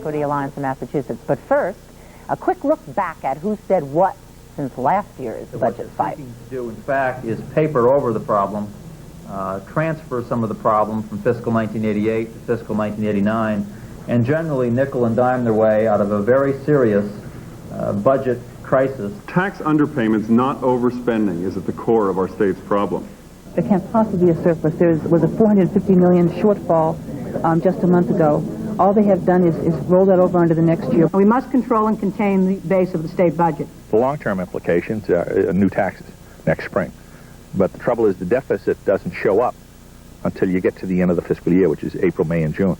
Equity Alliance of Massachusetts. But first, a quick look back at who said what since last year's budget fight. What they're seeking to do, in fact, is paper over the problem, transfer some of the problem from fiscal 1988 to fiscal 1989, and generally nickel and dime their way out of a very serious budget crisis. Tax underpayments, not overspending, is at the core of our state's problem. There can't possibly be a surplus. There was a $450 million shortfall just a month ago. All they have done is roll that over into the next year. We must control and contain the base of the state budget. The long-term implications are new taxes next spring. But the trouble is the deficit doesn't show up until you get to the end of the fiscal year, which is April, May, and June.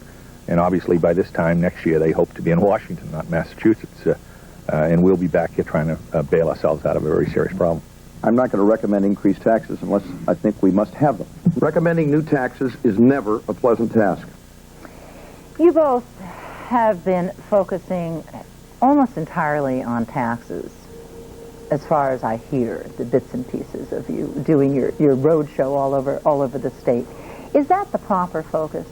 And obviously by this time next year they hope to be in Washington, not Massachusetts. And we'll be back here trying to bail ourselves out of a very serious problem. I'm not going to recommend increased taxes unless I think we must have them. Recommending new taxes is never a pleasant task. You both have been focusing almost entirely on taxes, as far as I hear, the bits and pieces of you doing your road show all over the state. Is that the proper focus?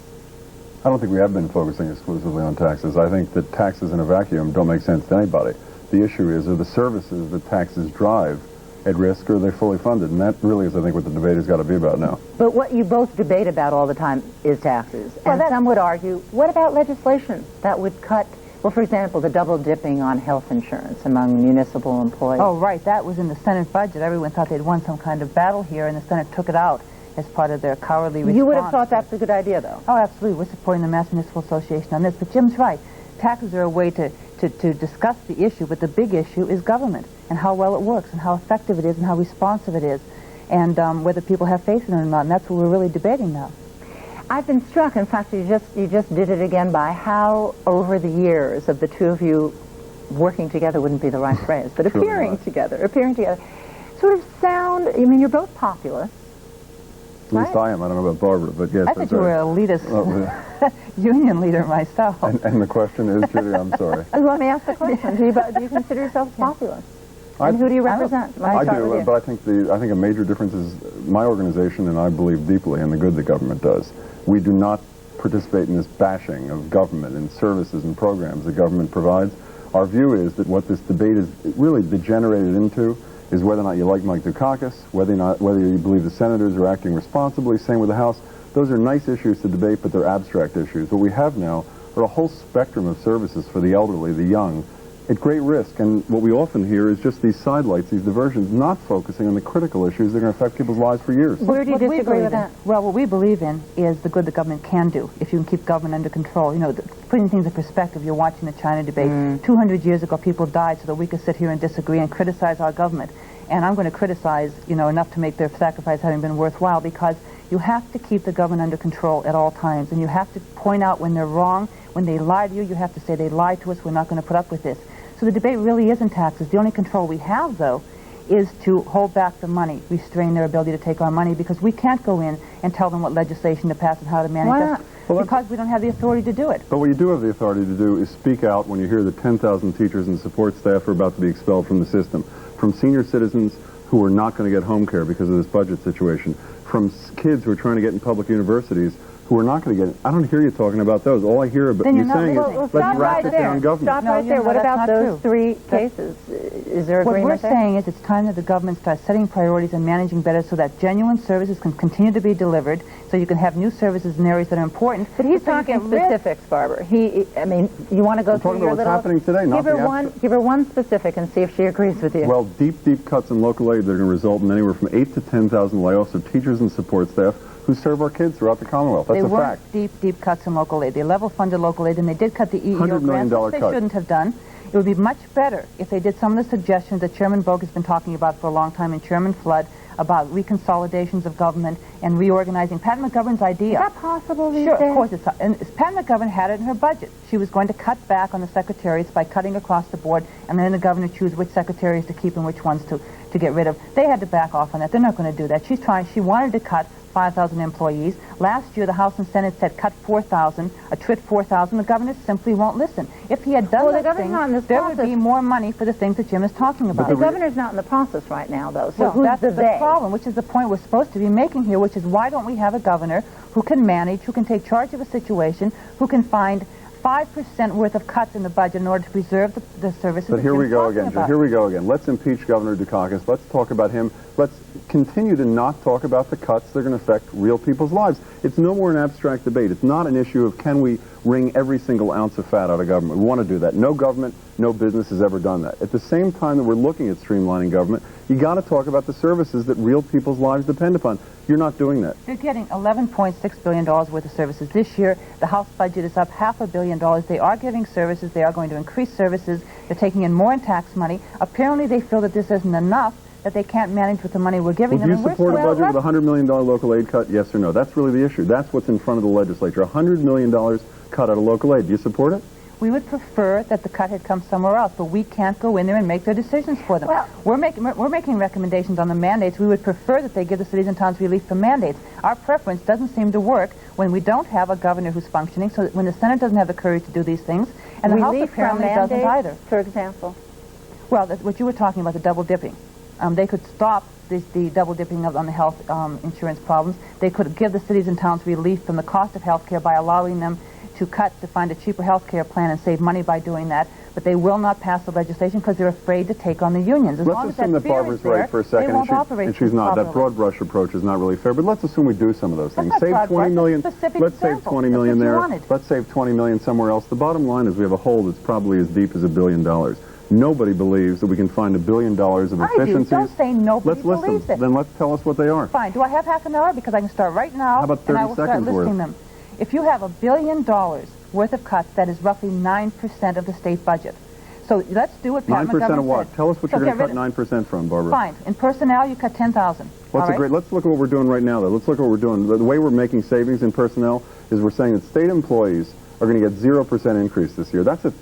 I don't think we have been focusing exclusively on taxes. I think that taxes in a vacuum don't make sense to anybody. The issue is, are the services that taxes drive at risk, or are they fully funded? And that really is, I think, what the debate has got to be about now. But what you both debate about all the time is taxes. Well, and some would argue, what about legislation that would cut, well, for example, the double dipping on health insurance among municipal employees? Oh, right. That was in the Senate budget. Everyone thought they'd won some kind of battle here, and the Senate took it out as part of their cowardly response. You would have thought that's a good idea, though. Oh, absolutely. We're supporting the Mass Municipal Association on this. But Jim's right. Taxes are a way to discuss the issue, but the big issue is government and how well it works and how effective it is and how responsive it is, and whether people have faith in it or not. And that's what we're really debating now. I've been struck, in fact, you just did it again, by how over the years of the two of you working together wouldn't be the right phrase, but appearing together, sort of sound, I mean, you're both populists. At least I am. I don't know about Barbara, but yes. I thought you were a elitist union leader myself. And the question is, Judy, I'm sorry. Let me ask the question. Do you consider yourself populist? And who do you represent? I do, but I think a major difference is my organization, and I believe deeply in the good the government does. We do not participate in this bashing of government and services and programs the government provides. Our view is that what this debate is really degenerated into is whether or not you like Mike Dukakis, whether you believe the senators are acting responsibly, same with the House. Those are nice issues to debate, but they're abstract issues. What we have now are a whole spectrum of services for the elderly, the young, at great risk. And what we often hear is just these sidelights, these diversions, not focusing on the critical issues that are going to affect people's lives for years. Where do you disagree with that? Well, what we believe in is the good the government can do if you can keep government under control. You know, putting things in perspective, you're watching the China debate. 200 years ago, people died so that we could sit here and disagree and criticize our government. And I'm going to criticize, enough to make their sacrifice having been worthwhile, because you have to keep the government under control at all times, and you have to point out when they're wrong. When they lie to you, you have to say, they lied to us, we're not going to put up with this. So the debate really isn't taxes. The only control we have, though, is to hold back the money, restrain their ability to take our money, because we can't go in and tell them what legislation to pass and how to manage it. Well, because we don't have the authority to do it. But what you do have the authority to do is speak out when you hear that 10,000 teachers and support staff are about to be expelled from the system, from senior citizens who are not going to get home care because of this budget situation, from kids who are trying to get in public universities who are not going to get it. I don't hear you talking about those. All I hear about you saying is, let's wrap it down government. Stop right there. What about those three cases? Is there agreement there? What we're saying is it's time that the government starts setting priorities and managing better so that genuine services can continue to be delivered, so you can have new services in areas that are important. But he's talking specifics, Barbara. You want to go through your little... happening today, not give her one specific and see if she agrees with you. Well, deep cuts in local aid that are going to result in anywhere from 8,000 to 10,000 layoffs of teachers and support staff who serve our kids throughout the Commonwealth. That's a fact. They weren't deep cuts in local aid. They level-funded local aid, and they did cut the EEO grants, which they shouldn't have done. It would be much better if they did some of the suggestions that Chairman Bogue has been talking about for a long time, and Chairman Flood, about reconsolidations of government and reorganizing. Pat McGovern's idea. Is that possible these days? Sure, of course it's... And Pat McGovern had it in her budget. She was going to cut back on the secretaries by cutting across the board, and then the governor choose which secretaries to keep and which ones to get rid of. They had to back off on that. They're not going to do that. She wanted to cut 5,000 employees. Last year, the House and Senate said cut 4,000, a twit 4,000. The governor simply won't listen. If he had done that thing, there would be more money for the things that Jim is talking about. But the governor's not in the process right now, though. So no, that's the problem, which is the point we're supposed to be making here, which is why don't we have a governor who can manage, who can take charge of a situation, who can find 5% worth of cuts in the budget in order to preserve the services. But here we go again, Jim. Here we go again. Let's impeach Governor Dukakis. Let's talk about him. Let's continue to not talk about the cuts that are going to affect real people's lives. It's no more an abstract debate. It's not an issue of can we wring every single ounce of fat out of government. We want to do that. No government, no business has ever done that. At the same time that we're looking at streamlining government, you got to talk about the services that real people's lives depend upon. You're not doing that. They're getting $11.6 billion worth of services this year. The House budget is up $500 million. They are giving services. They are going to increase services. They're taking in more in tax money. Apparently they feel that this isn't enough, that they can't manage with the money we're giving them. Would you support a budget with a $100 million local aid cut, yes or no? That's really the issue. That's what's in front of the legislature. $100 million cut out of local aid. Do you support it? We would prefer that the cut had come somewhere else, but we can't go in there and make their decisions for them. Well, we're making recommendations on the mandates. We would prefer that they give the cities and towns relief from mandates. Our preference doesn't seem to work when we don't have a governor who's functioning, so that when the Senate doesn't have the courage to do these things, and the House apparently doesn't either. For example? Well, what you were talking about, the double dipping. They could stop the double dipping on the health insurance problems. They could give the cities and towns relief from the cost of health care by allowing them to find a cheaper health care plan and save money by doing that. But they will not pass the legislation because they're afraid to take on the unions. Let's assume that Barbara's right for a second, and she's not. That broad brush approach is not really fair. But let's assume we do some of those things. Save 20 million. Let's save 20 million there. Let's save 20 million somewhere else. The bottom line is we have a hole that's probably as deep as $1 billion. Nobody believes that we can find $1 billion of efficiencies. Don't say nobody believes it. Then let's tell us what they are. Fine. Do I have half an hour? Because I can start right now. How about 30 and I will seconds start listing them. If you have $1 billion worth of cuts, that is roughly 9% of the state budget. So let's do what Pat 9% of what? said. Tell us what you're going to cut 9% from, Barbara. Fine. In personnel, you cut 10,000. Let's look at what we're doing right now, though. Let's look at what we're doing. The way we're making savings in personnel is we're saying that state employees are going to get 0% increase this year. That's a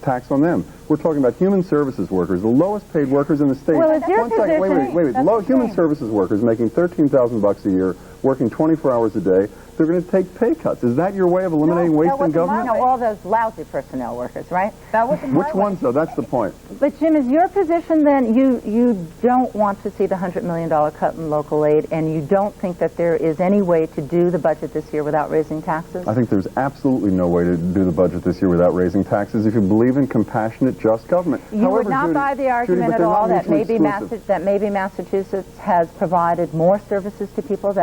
tax on them. We're talking about human services workers, the lowest paid workers in the state. Well, is your position... Wait. Human services workers making $13,000 a year, working 24 hours a day, they're going to take pay cuts. Is that your way of eliminating waste in government? No, all those lousy personnel workers, right? That wasn't my Which ones, though? That's the point. But, Jim, is your position then you don't want to see the $100 million cut in local aid, and you don't think that there is any way to do the budget this year without raising taxes? I think there's absolutely no way to do the budget this year without raising taxes if you believe in compassionate, just government. You would not buy the argument at all that maybe Massachusetts has provided more services to people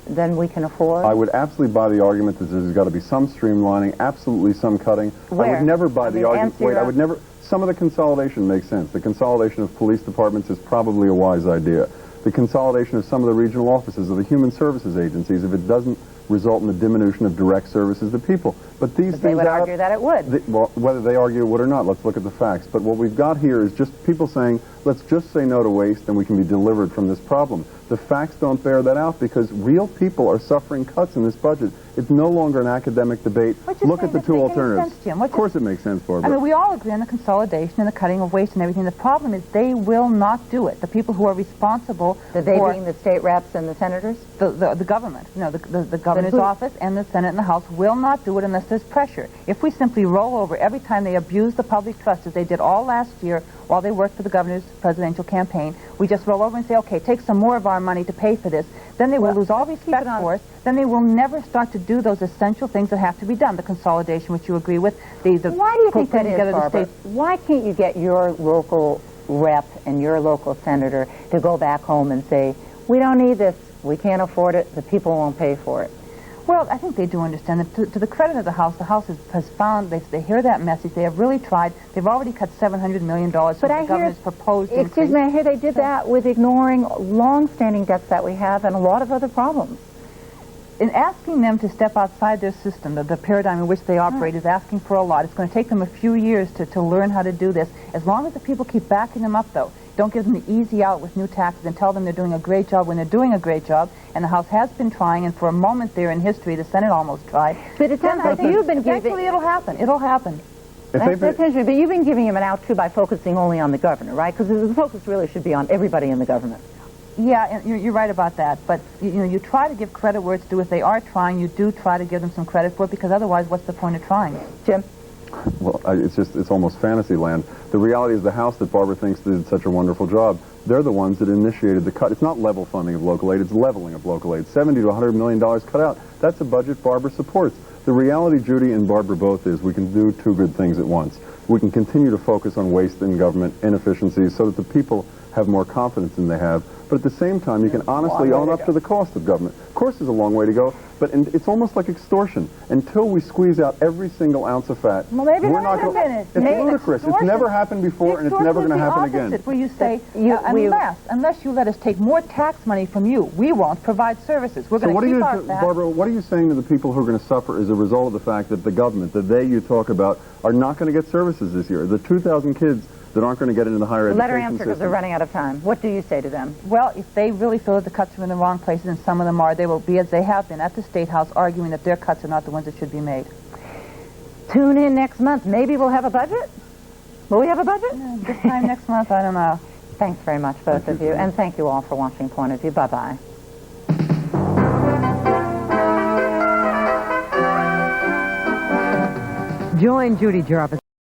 than we can afford? I would absolutely buy the argument that there's got to be some streamlining, absolutely some cutting. Where? I would never buy the argument. Wait, I would never. Some of the consolidation makes sense. The consolidation of police departments is probably a wise idea. The consolidation of some of the regional offices of the human services agencies, if it doesn't result in the diminution of direct services to people. But these things they would argue that it would. Well, whether they argue it would or not, let's look at the facts. But what we've got here is just people saying, let's just say no to waste and we can be delivered from this problem. The facts don't bear that out because real people are suffering cuts in this budget. It's no longer an academic debate. Look at the two alternatives. Sense, Jim. Of course it makes sense, Barbara. I mean, we all agree on the consolidation and the cutting of waste and everything. The problem is they will not do it. The people who are responsible being the state reps and the senators? The government. The governor's office and the Senate and the House will not do it unless there's pressure. If we simply roll over every time they abuse the public trust, as they did all last year while they worked for the governor's presidential campaign, we just roll over and say, okay, take some more of our money to pay for this. Then they will lose all respect for us. Then they will never start to do those essential things that have to be done. The consolidation, which you agree with. Why do you think that is, Barbara? Why can't you get your local rep and your local senator to go back home and say, we don't need this, we can't afford it, the people won't pay for it? Well, I think they do understand that. To the credit of the House has found, they hear that message. They have really tried. They've already cut $700 million from the governor's proposed increase. Excuse me, I hear they did that with ignoring long-standing debts that we have and a lot of other problems. In asking them to step outside their system, the paradigm in which they operate is asking for a lot. It's going to take them a few years to learn how to do this. As long as the people keep backing them up, though, don't give them the easy out with new taxes and tell them they're doing a great job when they're doing a great job. And the House has been trying, and for a moment there in history, the Senate almost tried. But it sounds like you've been giving... Eventually it'll happen. It'll happen. That's interesting, but you've been giving him an out, too, by focusing only on the governor, right? Because the focus really should be on everybody in the government. Yeah, and you're right about that. But, you try to give credit where it's due. If they are trying, you do try to give them some credit for it, because otherwise, what's the point of trying? Jim? Well, it's almost fantasy land. The reality is the House that Barbara thinks did such a wonderful job They're the ones that initiated the cut. It's not level funding of local aid, it's leveling of local aid. $70 to $100 million cut out. That's a budget Barbara supports. The reality, Judy and Barbara both, is we can do two good things at once. We can continue to focus on waste in government, inefficiencies, so that the people have more confidence than they have. But at the same time, you can honestly own up to the cost of government. Of course, there's a long way to go, but it's almost like extortion. Until we squeeze out every single ounce of fat, Well, maybe we're not wait a going. minute. It's Maybe ludicrous. It's extortion. never happened before, and it's never going to happen again. Where you say, You- unless you let us take more tax money from you, we won't provide services. We're So going what to are keep you, our fat. Barbara? What are you saying to the people who are going to suffer as a result of the fact that the government, the they you talk about, are not going to get services this year? The 2,000 kids that aren't going to get into the higher education Let her answer because system. they're running out of time. What do you say to them? Well, if they really feel that the cuts are in the wrong places, and some of them are, they will be, as they have been, at the State House arguing that their cuts are not the ones that should be made. Tune in next month. Maybe we'll have a budget? Will we have a budget? This time next month, I don't know. Thanks very much, both of you. And thank you all for watching Point of View. Bye-bye. Join Judy Jarvis.